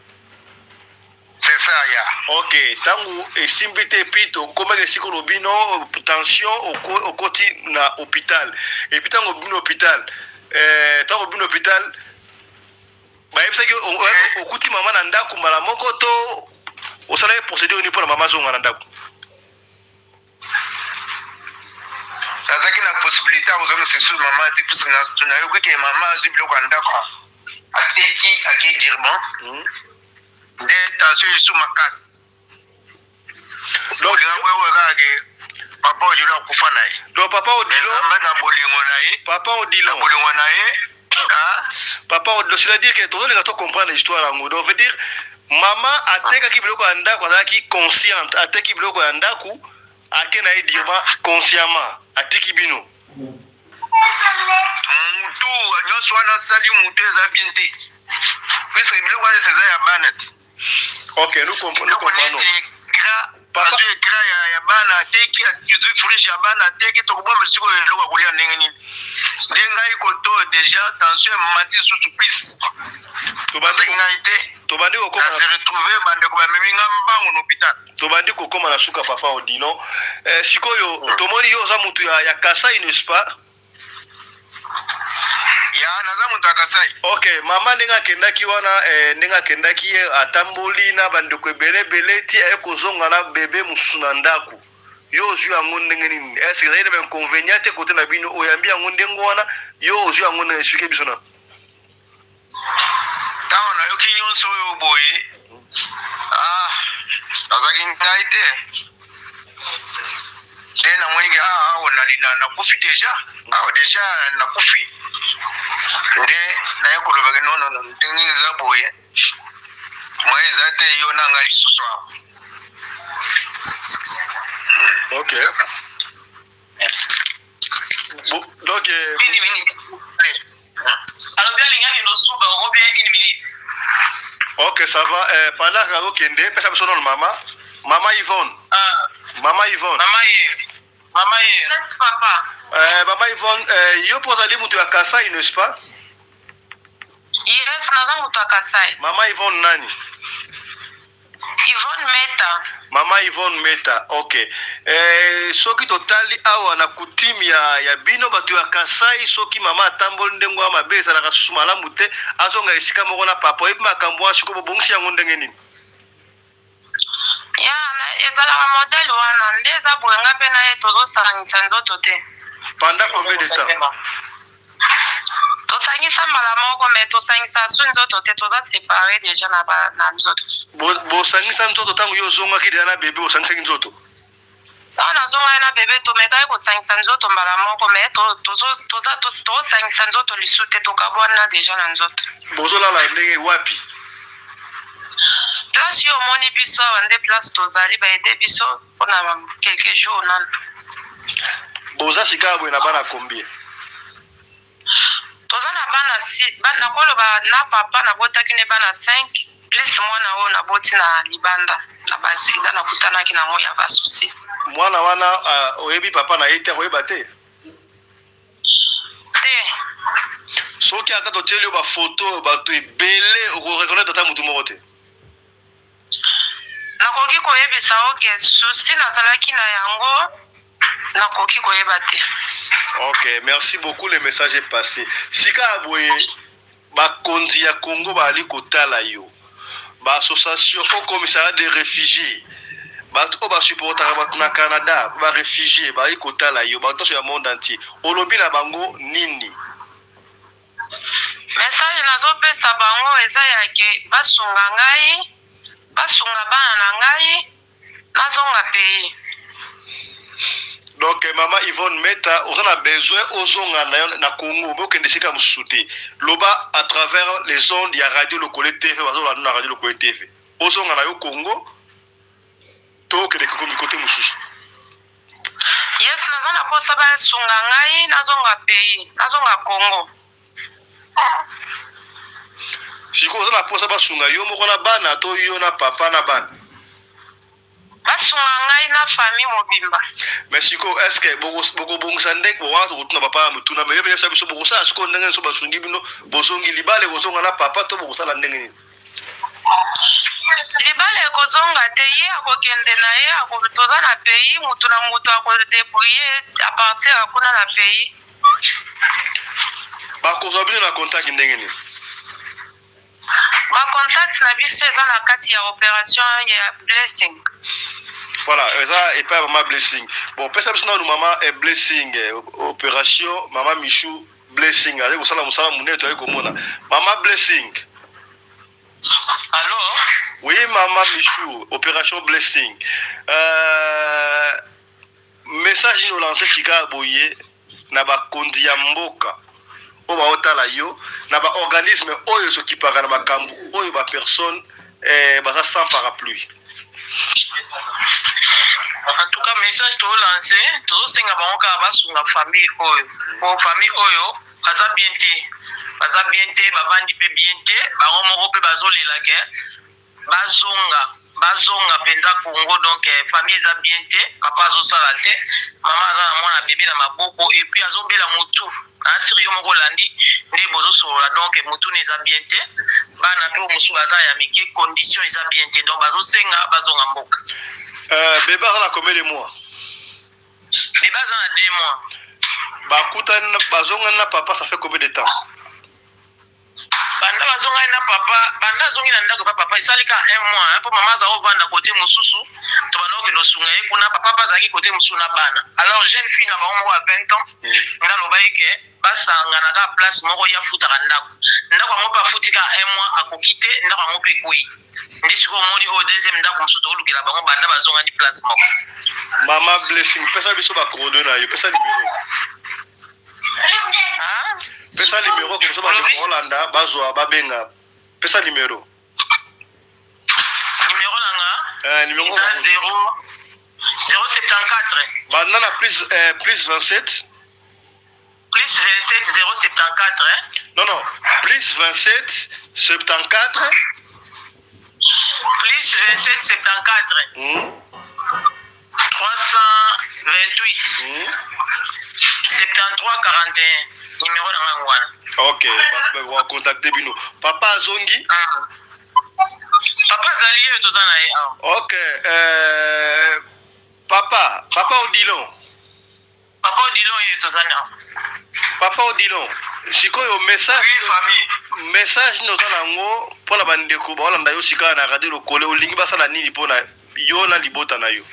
C'est ça ya. OK, tangu esimbite pito comme que siko lobino tension au koti na hôpital. Et puis tangu bino hôpital tangu bino hôpital ba yebisa ke okuti mama na ndako mala moko to osala procédure ni pour mama zonga na ndako. Azaki na possibilité ozonga c'est maman te plus na tunayoka ke mama azibilo kwa ndako ateki ake Durban nde tension isu makasi donc papa odilo akufa na ye donc papa odilo na bolingo na ye papa odilo bolingo na ye papa odilo c'est-à-dire que tozolinga to comprendre l'histoire yango donc veut dire mama atekaki biloko ya ndako azalaki consciente ateki biloko ya ndako ake na ye direma consciemment atiki bino mutu nyonso wana asali mutu eza bien te puisque biloko wana eza ya bana te ok nous comprenons papa ekra ya bana ateki frige ya bana ateki tokoboma sikoyo eloko ya kolia ndenge nini nde ngai koto déjà tension emati susu plus ngai te tobandi kokoma se retrouve bandeko bamemi nga mbango na hôpital tobandi kokoma na suka papa odilo sikoyo tomoni yo oza mutu ya Kasai n'est-ce pas ya naza mutu ya Kasai ok mama ndenge akendaki wana ndenge akendaki atamboli na bandeko ebele ti aye kozonga na bebe mosusu na ndako yo ozwi yango ndenge nini est-ce que ezali na inconvénient te kote na bino oyambi yango ndenge wana yo ozwi yango na explike biso na ntango nayoki nyonso oyo boye nazalaki ngai te nde namoniki awa nakufi deja nakufi nde naye kolobaki nono ndenge eza boye mwa eza te yo na ngai lisusu awa ok donc une minute alors bien lingaki nosuba oko bien une minute ok ça va pendant que okende pesa biso nono mama Yvonne mama Yvonne Yes, papa. Mama Yvonne, yo pozali mutu ya Kasai, n'est-ce pas? Yes, naza mutu ya Kasai. Mama Yvonne nani? Yvonne Meta. Mama Yvonne Meta, ok. Soki totali awa na kutimi ya bino batu ya Kasai, soki mama atamboli ndengo ya mabe ezalaka susu malamu te, azonga esika moko na papa, epi makambo wana sikoyo bobongisi yango ndenge nini? Ya, ezalaka modele wana nde eza boyenga mpe na ye tozosangisa nzoto te. Pendant combien de temps? Tosangisa mbala moko me tosangisa su nzoto te toza separe deja na nzoto. Bosangisa nzoto ntango yo ozongaki deja na bebe osangisaki nzoto? Ntango nazongaki na bebe tomekaki kosangisa nzoto mbala moko me tozosangisa nzoto lisu te tokabwana deja na nzoto. Bozolala ndenge wapi? Place yo omoni biso awa nde place tozali baede biso mpona quelques jours nano. Boza sika boye na bana combien? Toza na bana 6 nakoloba na papa nabotaki ne bana 5 plus mwana oyo naboti na libanda na basida nakutanaki nango ya basusi. Mwana wana oyebi papa na ye te oyeba te? Te. Soki ata totieli yo bafoto bato ebele okoreconnaître ata mutu moko te? Nakoki koyebisa oke susi nazalaki na yango nakoki koyeba te. Ok, merci beaucoup, le message est passé. Sika aboye bakonzi ya Congo bali kotala yo. Ba association au commissariat des réfugiés. Ba to ba supporter ba na Canada, ba réfugiés bali kotala yo, ba to ya monde entier. Olobi na bango nini? Message nazopesa bango eza yake basunga ngai, basunga bana na ngai, nazonga pays. Donc maman Yvonne Meta, on a besoin aux ondes na Congo, mais aucun de ces cas me soutient. Loba à travers les ondes, il y a radio locale TV, la radio locale TV. Aux ondes na yo Congo, to que de Congo côté mususu. Yes, nazana posa ba sunga ngai, nazonga pays, nazonga Congo. Si ko zana posa ba sunga yo moko na bana to yo na papa na bana. Basunga ngai na famille mobimba. Mais siko est-ce que boko bongisa ndek bo wa to papa mutuna me yebe sabiso boko sa siko ndenge so basungi bino bosongi libale bosonga na papa to boko sala ndenge ni. Libale kozonga te ye akokende na ye akotoza na pays mutu na mutu akodébrouiller à partir ya kuna na pays. Bakozwa bino na contact ndenge ni. Ma contact na biso eza na kati ya opération ya Blessing. Voilà, ça et pas maman Blessing. Bon, personne sinon maman est Blessing, opération maman Michou Blessing. Allez, vous savez, musala munene to komona. Maman Blessing. Allô? Oui, Maman Michou, Opération Blessing. Message nous lancé Chika Boye, na ba kondi ya mboka. O ba otala yo, na ba organisme oyo so kipaka na makambu, oyo ba personne baza sans parapluie. En tout cas, message to lancé, to senga bangoka basunga famille oyo. Pour famille oyo, baza bien te, bavandi pe bien te, bango moko pe bazolela ke bazonga penza Congo, donc famille eza bien te, papa azosala te, mama aza na mwana bébé na maboko et puis azobela motu asiri yo moko landi nde bozosolola, donc motu ne eza bien te, bana pe mosusu baza ya mike, condition eza bien te, donc bazosenga bazonga mboka. Bébé aza na combien de mois? Bébé aza na 2 mois. Bakutani bazonga na papa, ça fait combien de temps? Banda bazonga na papa, banda zongi na ndako papa isalika 1 mois, po mama za ovanda côté mususu, to banoke no sunga e kuna papa zaki côté mususu na bana. Alors jeune fille na ba mo wa 20 ans, na lobaike basanga na ka place moko ya futa ndako. Ndako mo pa futika 1 mois akokite, ndako mo pe kui. Ndisiko moni au deuxième ndako mususu to lukela bango banda bazonga di place moko. Mama Blessing, pesa biso ba coordonner yo, pesa numéro. Pesa numéro comme ça ba Holanda bazwa babenga. Pesa numéro. Numéro nanga numéro 074. Banana plus 27 plus 27 074 Non, plus 27 74 plus 27 74 328 73 41 numéro na ngwana. Ok, on va contacter Bino. Papa Zongi. Papa Zalié to zana e. Ok, Papa Odilon. Papa Odilon e to zana. Papa Odilon. Sikoyo message. Oui, famille. Message no zana ngo pona bandeko ba Holanda yo sika na radio lokole olingi basala nini pona yo na libota na yo.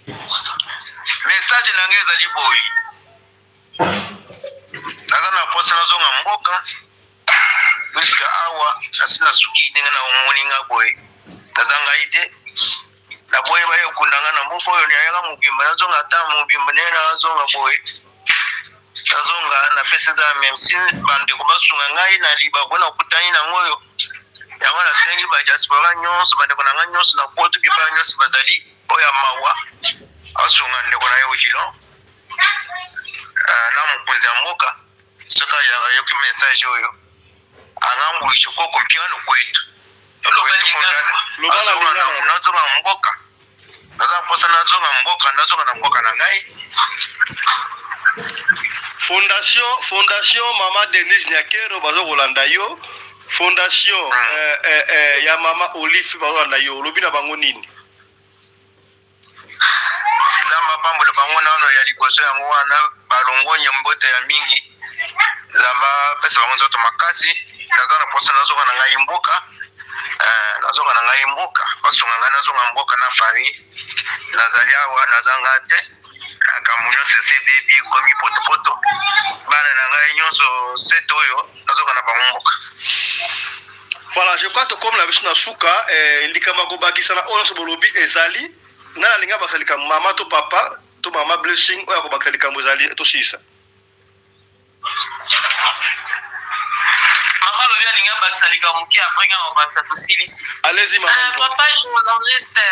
Message na ngeza liboyi. Nazana posa nazonga mboka. Miska awa asina suki dinga na omoni nga boy. Nazanga ite. Na boy bayo kundanga na mboka yo ni ayaga mubimba nazonga ta mubimba nena nazonga boy. Nazonga na pesa za merci bande ko basunga ngai na liba bona kutani na ngoyo. Yango na sengi ba diaspora nyonso bande kona nga nyonso na poto ki ba nyonso bazali oya mawa. Asunga ndeko na yo jilo. Na mukunzi mboka soka ya yoki message oyo angambu ishoko kompira no kwetu lobala nazonga mboka naza posa nazonga na mboka na ngai. Fondation Mama Denise Nyakero bazo kolanda yo, fondation ya Mama Olive bazo kolanda yo, lobi na bango nini? Zamba pambo le bango nano ya liboso yango wana balongonya mbote ya mingi. Zamba pesa bango nzoto makasi nazana posa nazonga na ngai mboka. Nazonga na ngai mboka basunga ngana nazonga mboka na famille nazaliawa nazanga te akamunyo sese baby komi poto bana na ngai nyonso seto yo nazonga na mboka. Voilà, je crois que comme la biso na suka likama ko bakisa na ono so bolobi ezali na linga bakalika mama to papa to Mama Blessing oya ko bakalika mozali to sisa. Mama lobi linga bakalika muki après nga bakasa to silisi. Allez-y maman. Papa journaliste.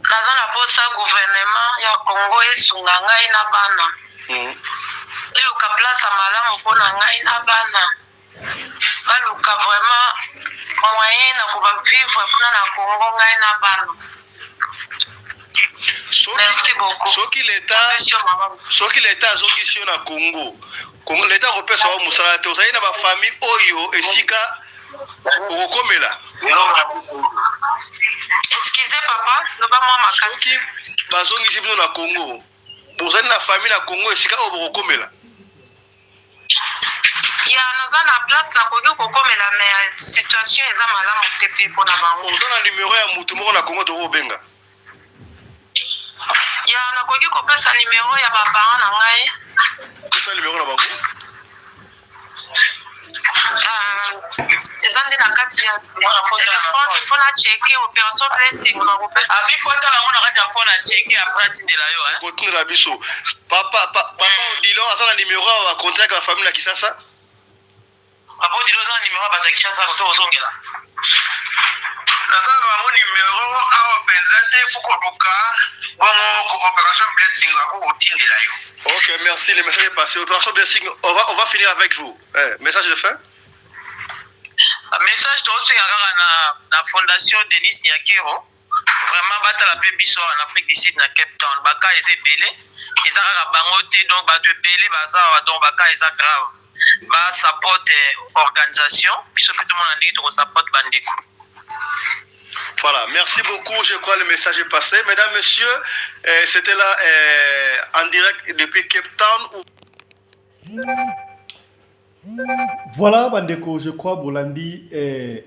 Kaza na posa gouvernement ya Congo esunga ngai na bana. Iluka place malamu pona ngai na bana. Baluka vraiment moyen na ko vivre kuna na Congo ngai na bana. Merci beaucoup. Soki l'État azongisi na Congo. L'État kopesa wa musala te osali na ba famille oyo esika okomela. Excusez papa, no ba mama makasi. Soki bazongisi bino na Congo. Bozali na famille na Congo esika okomela. Ya naza na place na koki kokomela mais situation eza malamu te pe pona bango. Ozana numéro ya mutu moko na Congo to benga. Ya nakoki kopesa numéro ya baba na ngai. Pesa numéro na bango. eza nde na kati ya telefone ifo na cheke opération blessing abifuata nango na kati ya fone na cheke apres atindela yo kotindela biso papa odilo aza na numéro ya contact ya famille na Kisasa. papa odilo aza na numéro ya bato ya Kinshasa koto ozongela naza na bango numéro awa mpenza te fo koluka bongo opération blessing akokotindela yo. Ok, merci, le message est passé. Opération blessing, on va finir avec vous. Message de fin. Message tosenga kaka na fondation Denis Nyakiro vraiment batala pe biso en Afrique du Sud na Cape Town baka eza ebele eza kaka bango te donc bato ebele baza awa donc baka eza grave ba support organisation biso pe tout le monde ndenge to support bandeko. Voilà, merci beaucoup. Je crois que le message est passé. Mesdames, messieurs, c'était là en direct depuis Cape Town. Voilà, bandeko, je crois Bolandi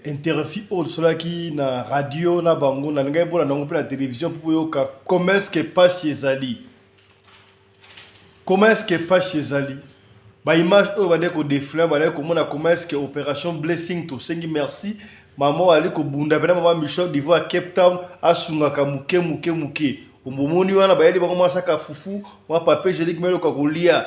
interview all cela qui na radio na bango na ngai bola na ngopela télévision pour yoka comment est-ce que passe chez Ali. Comment est-ce que passe chez Ali? Ba image o bandeko défilé bandeko mona comment est-ce que opération blessing to sengi merci. Maman ali ko bunda bena maman Michel d'Ivoire Cape Town asungaka muke omomoni wana bayeli ba commencer ka fufu wa papier gélique melo ko lia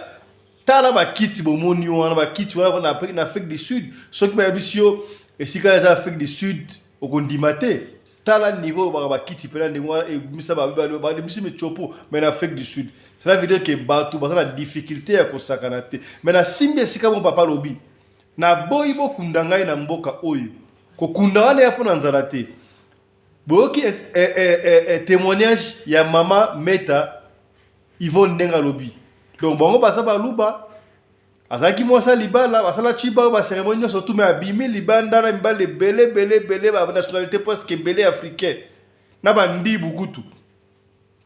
tala ba kiti bomoni wana ba kiti wana na Afrique du Sud ceux qui ba bisio et si quand les Afrique du Sud au kondimate tala niveau ba kiti pela ndengwa e misa ba misi me chopo mais en Afrique du Sud cela veut dire que bato ba na difficulté ya kosakana te mais na simbe sika mon papa lobi na boyibo kundangai na mboka oyo kokunda wana yapo na nzala te boyoki témoignage ya mama Meta Yvonne Ndenga lobi donc bango basa baluba azaki mwasa libala basala chiba ba cérémonie surtout mais abimi libanda na mbale belé ba nationalité presque belé africaine na bandi bukutu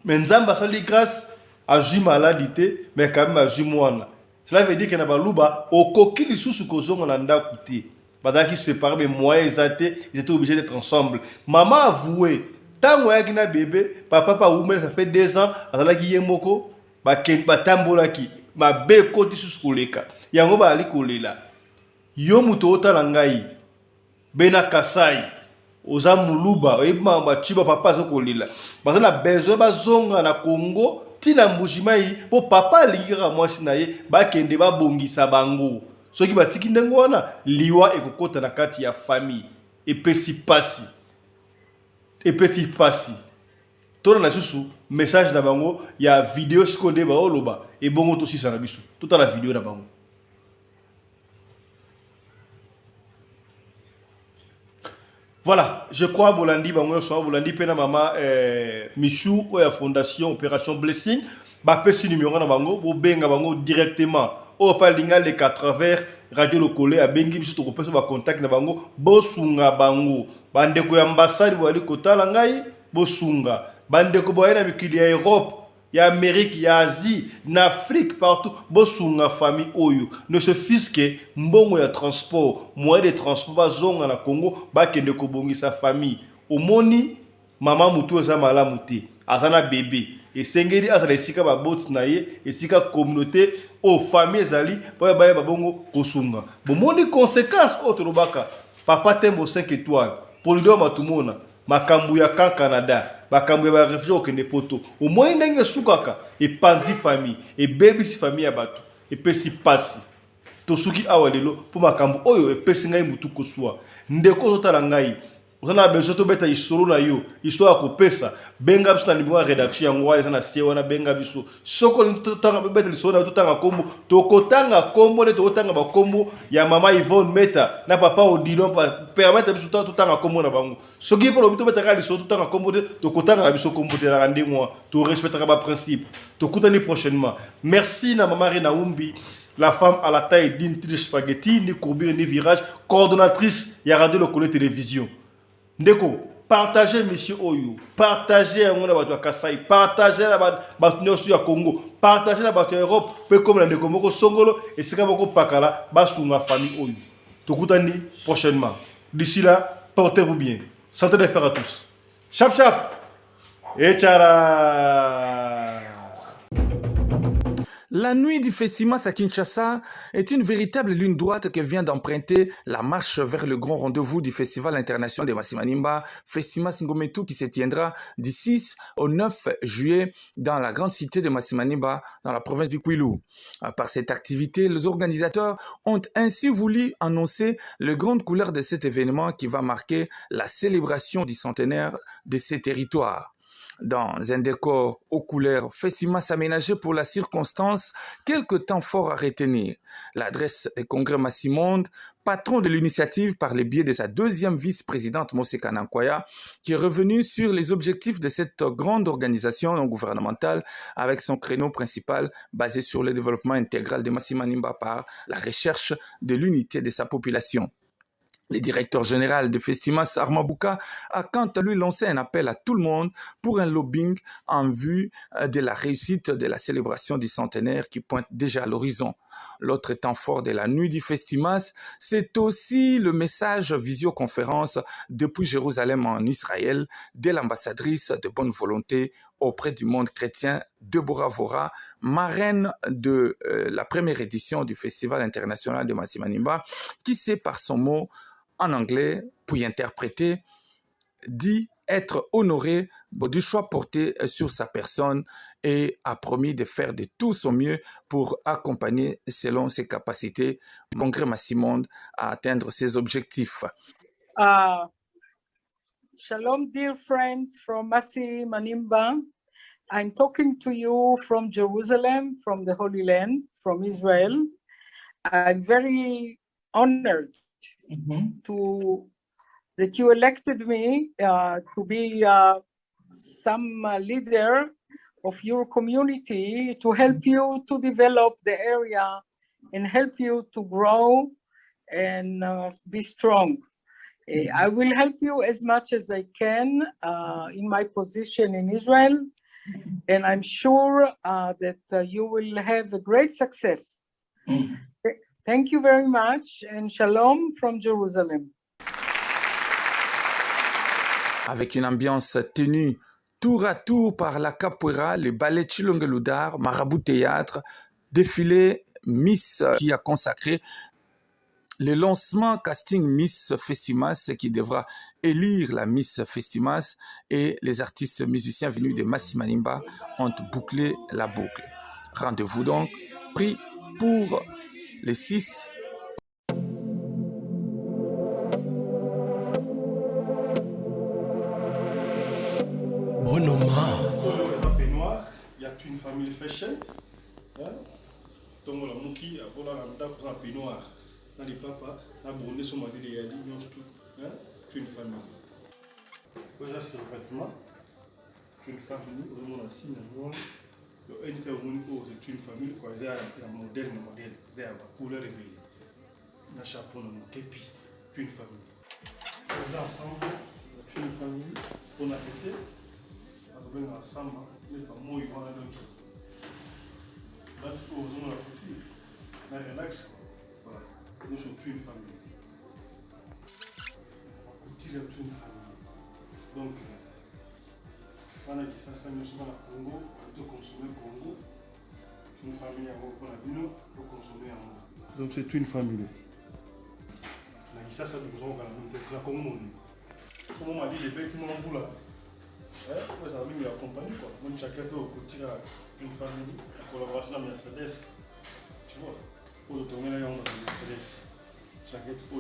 mais nzamba sali grâce à ju maladie mais quand même à ju mwana cela veut dire que na baluba okoki lisusu kozonga na ndaku te. Pendant qu'ils se séparent, mais moi ils étaient obligés d'être ensemble. Maman a avoué, tant que na bébé, papa pa oumel, ça fait 2 ans, azala ki yemoko, ba tambola ki, ma be koti sous koleka. Yango ba ali kolela. Yo muto otala ngai, bena kasai, oza muluba, oyeba ba chiba papa zo kolela. Baza na besoin ba zonga na Congo, tina mbujimai, po papa alingira mwasi na ye, ba kende ba bongisa bango. Ce qui va tiki ndengwana liwa ekokota na kati ya famille et petit pasi tona na susu message na bango ya vidéo skonde ba oloba et bongo to sisa na biso toute la vidéo na bango. Voilà, je crois Bolandi bango so Bolandi pena mama Michou ou ya fondation opération blessing ba pesi numéro na bango bo benga bango directement au palinga les 4 travers radio lokole a bengi biso to kopesa ba contact na bango bosunga bango bandeko ya ambassade wali kotala ngai bosunga bandeko boyena mikili ya Europe ya Amérique ya Asie na Afrique partout bosunga famille oyo ne se fiske mbongo ya transport moyen de transport bazonga na Congo bakende ko bongisa famille omoni mama mutu za malamu te azana bébé et sengeli azala esika ba bot na ye esika communauté o famille zali pa ba bongo kosunga bomoni conséquence autre robaka papa tembo 5 étoiles polido matumona makambu ya kan Canada bakambu ya ba réfugié okende poto au moins ndenge sukaka et pandi famille et baby si famille ya bato et pesi pasi to suki awalelo po makambu oyo e pesi ngai mutu koswa ndeko zotala ngai Ozana besoin to beta isolo na yo histoire ko pesa benga biso na numéro rédaction yango eza na sie wana benga biso soko tanga beta lisolo na to tanga kombo to kotanga kombo le to tanga ba kombo ya mama Yvonne Meta na papa Odilon pa permettre biso to tanga kombo na bango soki po bito beta ka lisolo to tanga kombo to kotanga na biso kombo te la rande moi to respectera ba principe to kutani prochainement. Merci na mama Rena Umbi, la femme à la taille d'une triche spaghetti ni courbure ni virage, coordonnatrice ya radio Lokole télévision. Ndeko, partagez monsieur Oyo, partagez à mon abattoir Kassai, partagez à l'abattoir à Congo, partagez à l'abattoir Europe, peu comme la Ndeko Moko Songolo et c'est comme Pakala, Basunga famille Oyo. Tokutani prochainement. D'ici là, portez-vous bien. Santé de fer à tous. Chap chap et tchara. La nuit du Festimas à Kinshasa est une véritable ligne droite que vient d'emprunter la marche vers le grand rendez-vous du Festival international de Masimanimba, Festimas Ngometu, qui se tiendra du 6 au 9 juillet dans la grande cité de Masimanimba, dans la province du Kwilu. Par cette activité, les organisateurs ont ainsi voulu annoncer les grandes couleurs de cet événement qui va marquer la célébration du centenaire de ces territoires. Dans un décor aux couleurs, Festimas aménagé pour la circonstance, quelques temps forts à retenir. L'adresse du congrès Massimonde, patron de l'initiative par le biais de sa deuxième vice-présidente Mose Kanankwaya, qui est revenu sur les objectifs de cette grande organisation non gouvernementale avec son créneau principal basé sur le développement intégral de Masimanimba par la recherche de l'unité de sa population. Le directeur général de Festimas, Armand Bouka, a quant à lui lancé un appel à tout le monde pour un lobbying en vue de la réussite de la célébration du centenaire qui pointe déjà à l'horizon. L'autre temps fort de la nuit du Festimas, c'est aussi le message visioconférence depuis Jérusalem en Israël de l'ambassadrice de bonne volonté auprès du monde chrétien, Deborah Vora, marraine de la première édition du Festival international de Masimanimba, qui sait par son mot en anglais, puis interpréter, dit être honoré du choix porté sur sa personne et a promis de faire de tout son mieux pour accompagner selon ses capacités Congrès Massimonde à atteindre ses objectifs. Shalom, dear friends from Masimanimba. I'm talking to you from Jerusalem, from the Holy Land, from Israel. I'm very honored that you elected me to be some leader of your community to help you to develop the area and help you to grow and be strong. I will help you as much as I can in my position in Israel, and I'm sure that you will have a great success. Thank you very much, and shalom from Jerusalem. Avec une ambiance tenue tour à tour par la capoeira, le ballet Chilongeludar, Marabout Théâtre, défilé Miss qui a consacré le lancement casting Miss Festimas qui devra élire la Miss Festimas et les artistes musiciens venus de Masimanimba ont bouclé la boucle. Rendez-vous donc pris pour les 6. Bruno Mars. Il y a une famille fashion. Donc la mouki a volé la peignoir. Dans les papas, la bonne son mari de Yadi, non tout. Une famille. Voilà c'est le bâtiment. Une famille, au moins assis dans le c'est une famille quoi, c'est un modèle, c'est un couleur réveillée. Un chapeau dans mon képi, une famille. Les ensemble, une famille, on a été, on a ensemble, mais pas moi, ils vont à l'autre. Là, tu peux oser la petite, mais relax, voilà. Nous sommes une famille. On continue d'être une famille. Donc, on a dit ça, nous sommes à Congo, on doit consommer Congo. Une famille à Congo, pour consommer en Congo. Donc, c'est une famille. Ça, ça nous a fait comme on dit. Comme on m'a dit, les bâtiments en bout là. Moi, ça m'a mis accompagné quoi. Moi, chacun au côté d'une famille, en collaboration avec Mercedes. Tu vois, pour le tourner là, on a Mercedes. Chacun au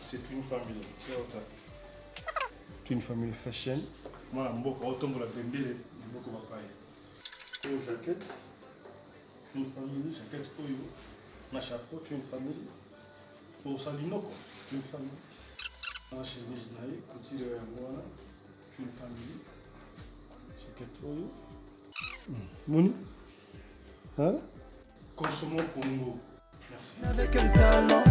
c'est une famille. C'est une famille fashion. Moi, je suis autant pour la bembele, je suis pas pareil. Aux jaquettes, c'est une famille, jaquette Oyo. Ma chapeau, c'est une famille. Pour Salino, c'est une famille. Ma chemise naïe, petit de Yamouana, c'est une famille. Jaquette Oyo. Mouni. Hein? Consommons Congo. Merci. Avec un talent.